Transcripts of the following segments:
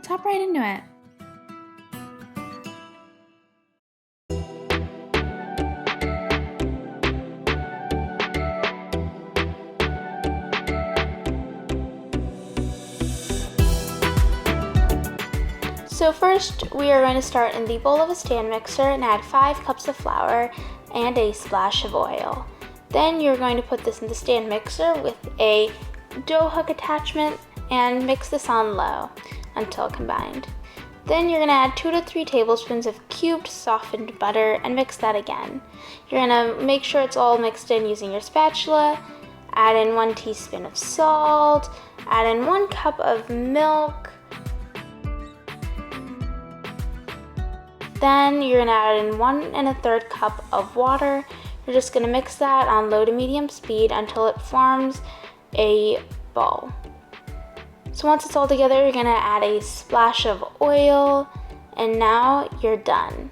Let's hop right into it. So first, we are going to start in the bowl of a stand mixer and add 5 cups of flour and a splash of oil. Then you're going to put this in the stand mixer with a dough hook attachment and mix this on low until combined. Then you're going to add 2 to 3 tablespoons of cubed softened butter and mix that again. You're going to make sure it's all mixed in using your spatula. Add in 1 teaspoon of salt, add in 1 cup of milk. Then you're gonna add in 1 1/3 cup of water. You're just gonna mix that on low to medium speed until it forms a ball. So once it's all together, you're gonna add a splash of oil, and now you're done.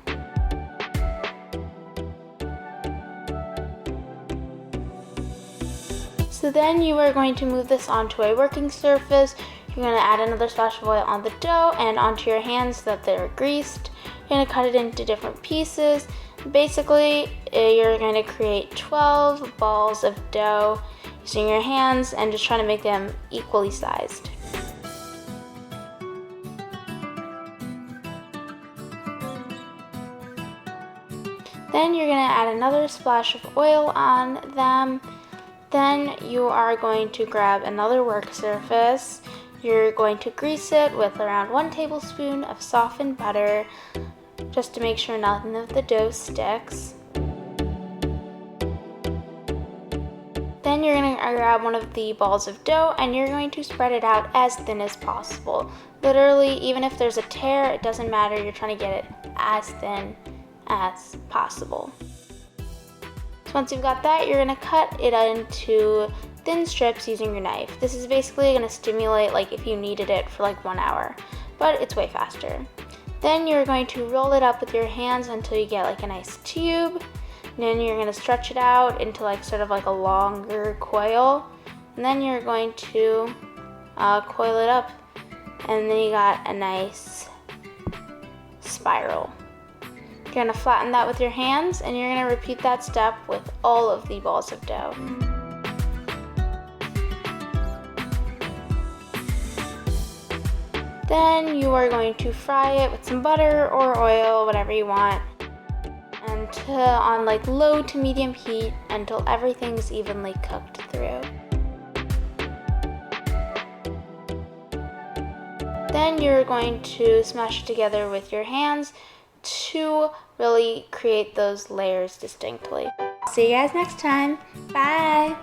So then you are going to move this onto a working surface. You're gonna add another splash of oil on the dough and onto your hands so that they're greased. You're gonna cut it into different pieces. Basically, you're gonna create 12 balls of dough using your hands and just trying to make them equally sized. Then you're gonna add another splash of oil on them. Then you are going to grab another work surface. You're going to grease it with around 1 tablespoon of softened butter, just to make sure nothing of the dough sticks. Then you're going to grab one of the balls of dough and you're going to spread it out as thin as possible. Literally, even if there's a tear, it doesn't matter, you're trying to get it as thin as possible. So once you've got that, you're going to cut it into thin strips using your knife. This is basically going to stimulate like if you kneaded it for like 1 hour, but it's way faster. Then you're going to roll it up with your hands until you get like a nice tube. And then you're going to stretch it out into like sort of like a longer coil. And then you're going to coil it up. And then you got a nice spiral. You're going to flatten that with your hands and you're going to repeat that step with all of the balls of dough. Then you are going to fry it with some butter or oil, whatever you want, on like low to medium heat until everything's evenly cooked through. Then you're going to smash it together with your hands to really create those layers distinctly. See you guys next time. Bye!